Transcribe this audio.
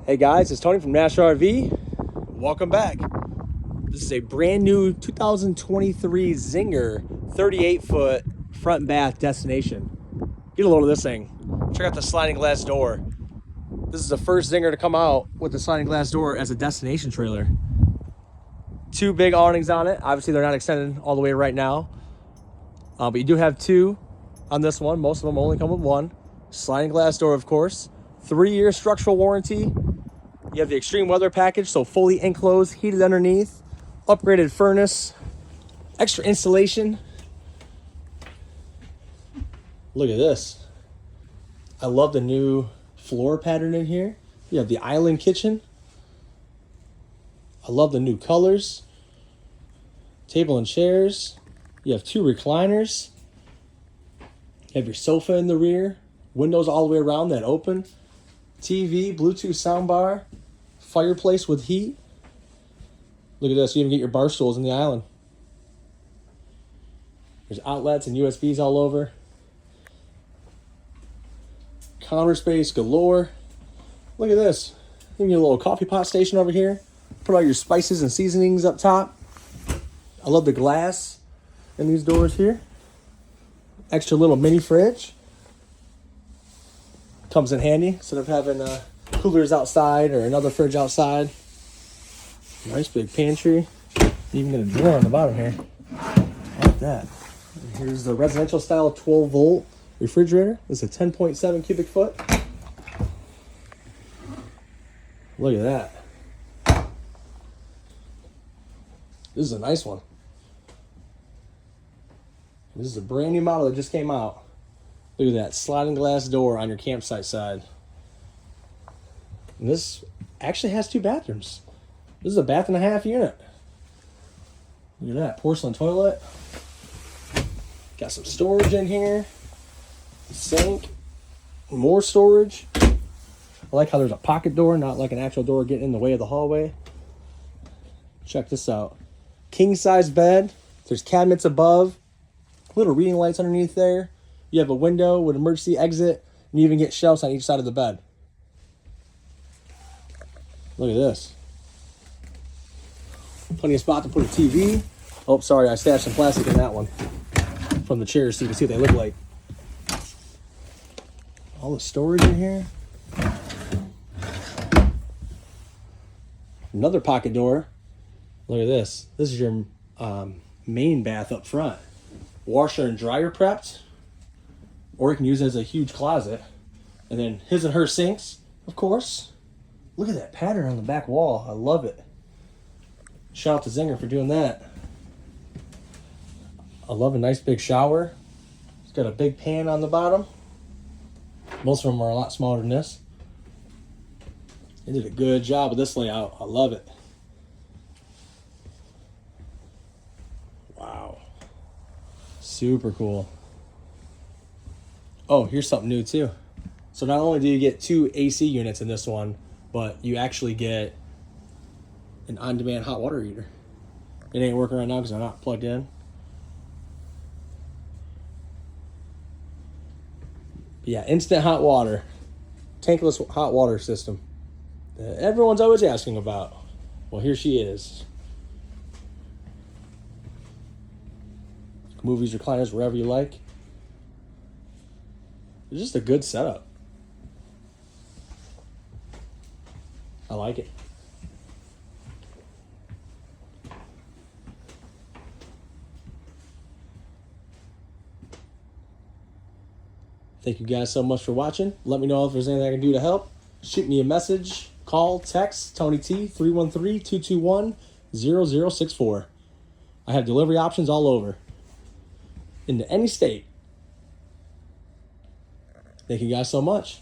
Hey guys, it's Tony from National RV. Welcome back. This is a brand new 2023 Zinger 38-foot front bath destination. Get a load of this thing. Check out the sliding glass door. This is the first Zinger to come out with the sliding glass door as a destination trailer. Two big awnings on it. Obviously they're not extended all the way right now, but you do have two on this one. Most of them only come with one. Sliding glass door, of course. 3-year structural warranty. You have the extreme weather package, so fully enclosed, heated underneath, upgraded furnace, extra insulation. Look at this. I love the new floor pattern in here. You have the island kitchen. I love the new colors. Table and chairs. You have 2 recliners. You have your sofa in the rear. Windows all the way around that open. TV, Bluetooth soundbar. Fireplace with heat. Look at this, you even get your bar stools in the island. There's outlets and USBs all over. Counter space galore. Look at this. You can get a little coffee pot station over here. Put all your spices and seasonings up top. I love the glass in these doors here. Extra little mini fridge. Comes in handy instead of having coolers outside or another fridge outside. Nice big pantry. You even get a drawer on the bottom here. Like that. And here's the residential style 12-volt refrigerator. This is a 10.7 cubic foot. Look at that. This is a nice one. This is a brand new model that just came out. Look at that sliding glass door on your campsite side. And this actually has 2 bathrooms. This is a bath and a half unit. Look at that, porcelain toilet. Got some storage in here. Sink. More storage. I like how there's a pocket door, not like an actual door getting in the way of the hallway. Check this out. King size bed. There's cabinets above. Little reading lights underneath there. You have a window with emergency exit, and you even get shelves on each side of the bed. Look at this. Plenty of spot to put a TV. Oh, sorry, I stashed some plastic in that one from the chairs so you can see what they look like. All the storage in here. Another pocket door. Look at this. This is your main bath up front. Washer and dryer prepped. Or you can use it as a huge closet. And then his and her sinks, of course. Look at that pattern on the back wall. I love it. Shout out to Zinger for doing that. I love a nice big shower. It's got a big pan on the bottom. Most of them are a lot smaller than this. They did a good job with this layout. I love it. Wow. Super cool. Oh, here's something new too. So not only do you get 2 AC units in this one, but you actually get an on-demand hot water heater. It ain't working right now because I'm not plugged in. But yeah, instant hot water. Tankless hot water system that everyone's always asking about. Well, here she is. Movies, recliners, wherever you like. It's just a good setup. I like it. Thank you guys so much for watching. Let me know if there's anything I can do to help. Shoot me a message, call, text, Tony T, 313-221-0064. I have delivery options all over. Into any state. Thank you guys so much.